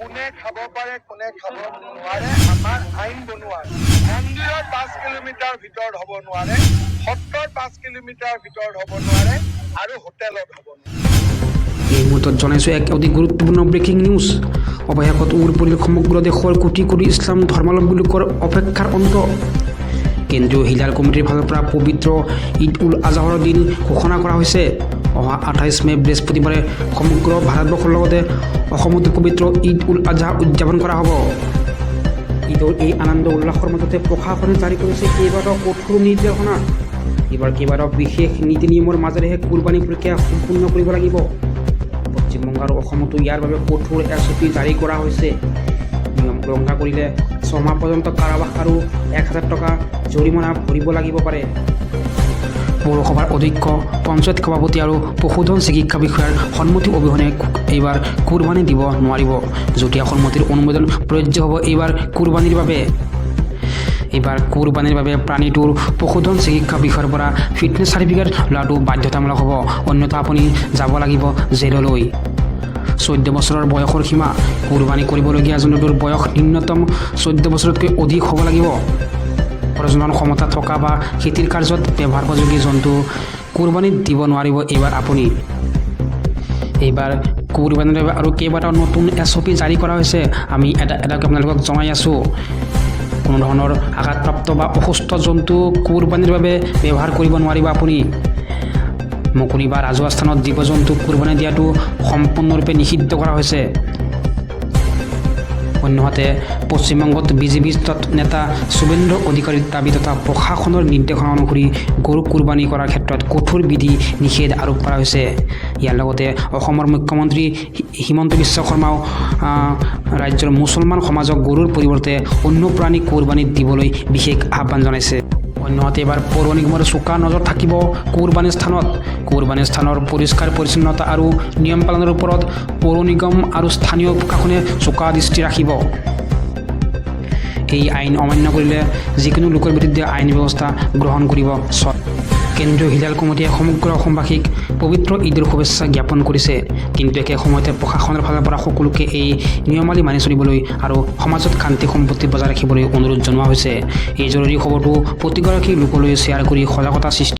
কোনে খাব পাৰে কোনে খাব নোৱাৰে আমাৰ আইন বনোৱাৰ মন্দিৰৰ 5 কিলোমিটাৰ ভিতৰত হ'ব নোৱাৰে, সত্ৰৰ 5 কিলোমিটাৰ ভিতৰত হ'ব নোৱাৰে আৰু হোটেলত হ'ব নোৱাৰে। এই মুহূৰ্তত জনাইছোঁ এক অতি গুৰুত্বপূৰ্ণ ব্ৰেকিং নিউজ। অৱশেষত উৰ পৰিল সমগ্ৰ দেশৰ কোটি কোটি ইছলাম ধৰ্মাৱলম্বী লোকৰ অপেক্ষাৰ অন্ত। কেন্দ্ৰীয় হিলাল কমিটিৰ ফালৰ পৰা পবিত্ৰ ঈদ উল আজহাৰ দিন ঘোষণা কৰা হৈছে। অহা 28 মে বৃহস্পতিবাৰে সমগ্ৰ ভাৰতবৰ্ষৰ লগতে অসমতো পবিত্ৰ ঈদ উল আজহা উদযাপন কৰা হ'ব। ঈদৰ এই আনন্দ উল্লাসৰ মাজতে প্ৰশাসনে জাৰি কৰিছে কেইবাটাও কঠোৰ নিৰ্দেশনা। এইবাৰ কেইবাটাও বিশেষ নীতি নিয়মৰ মাজেৰেহে কুৰবানী প্ৰক্ৰিয়া সম্পূৰ্ণ কৰিব লাগিব। পশ্চিমবংগ আৰু অসমতো ইয়াৰ বাবে কঠোৰ SOP জাৰি কৰা হৈছে। নিয়ম উলংঘা কৰিলে 6 মাহ পৰ্যন্ত কাৰাবাস আৰু 1000 টকা জৰিমনা ভৰিব লাগিব পাৰে। পৌৰসভাৰ অধ্যক্ষ, পঞ্চায়ত সভাপতি আৰু পশুধন চিকিৎসা বিষয়াৰ সন্মতি অবিহনে এইবাৰ কুৰবানী দিব নোৱাৰিব। যুটীয়া সন্মতিৰ অনুমোদন প্ৰযোজ্য হ'ব এইবাৰ কুৰবানীৰ বাবে। এইবাৰ কুৰবানীৰ বাবে প্ৰাণীটোৰ পশুধন চিকিৎসা বিষয়ৰ পৰা ফিটনেছ চাৰ্টিফিকেট লোৱাটো বাধ্যতামূলক হ'ব, অন্যথা আপুনি যাব লাগিব জেললৈ। 14 বছৰৰ বয়সৰ সীমা। কুৰবানী কৰিবলগীয়া জন্তুটোৰ বয়স ন্যূনতম 14 বছৰতকৈ অধিক হ'ব লাগিব। প্ৰজনন ক্ষমতা থকা বা খেতিৰ কাৰ্যত ব্যৱহাৰোপযোগী জন্তু কুৰবানীত দিব নোৱাৰিব এইবাৰ আপুনি। এইবাৰ কুৰবানীৰ বাবে আৰু কেইবাটাও নতুন SOP জাৰি কৰা হৈছে। আমি এটাকৈ আপোনালোকক জনাই আছোঁ। কোনো ধৰণৰ আঘাতপ্ৰাপ্ত বা অসুস্থ জন্তু কুৰবানীৰ বাবে ব্যৱহাৰ কৰিব নোৱাৰিব আপুনি। মুকলি বা ৰাজহুৱা স্থানত জীৱ জন্তু কুৰবানী দিয়াটো সম্পূৰ্ণৰূপে নিষিদ্ধ কৰা হৈছে। অন্যহাতে পশ্চিমবংগত BJP নেতা শুভেন্দু অধিকাৰীৰ দাবী তথা প্ৰশাসনৰ নিৰ্দেশনা অনুসৰি গৰু কুৰবানী কৰাৰ ক্ষেত্ৰত কঠোৰ বিধি নিষেধ আৰোপ কৰা হৈছে। ইয়াৰ লগতে অসমৰ মুখ্যমন্ত্ৰী হিমন্ত বিশ্ব শৰ্মাও ৰাজ্যৰ মুছলমান সমাজক গৰুৰ পৰিৱৰ্তে অন্য প্ৰাণী কুৰবানীত দিবলৈ বিশেষ আহ্বান জনাইছে। অন্যহাতে এইবাৰ পৌৰ নিগমৰ চোকা নজৰ থাকিব কুৰবানীৰ স্থানত। কুৰবানীৰ স্থানৰ পৰিষ্কাৰ পৰিচ্ছন্নতা আৰু নিয়ম পালনৰ ওপৰত পৌৰ নিগম আৰু স্থানীয় প্ৰশাসনে চোকা দৃষ্টি ৰাখিব। এই আইন অমান্য কৰিলে যিকোনো লোকৰ বিৰুদ্ধে আইন ব্যৱস্থা গ্ৰহণ কৰিব। কেন্দ্ৰীয় হিলাল কমিটিয়ে সমগ্ৰ অসমবাসীক পবিত্ৰ ঈদৰ শুভেচ্ছা জ্ঞাপন কৰিছে। কিন্তু একে সময়তে প্ৰশাসনৰ ফালৰ পৰা সকলোকে এই নিয়মাৱলী মানি চলিবলৈ আৰু সমাজত শান্তি সম্পত্তি বজাই ৰাখিবলৈ অনুৰোধ জনোৱা হৈছে। এই জৰুৰী খবৰটো প্ৰতিগৰাকী লোকলৈ শ্বেয়াৰ কৰি সজাগতা সৃষ্টি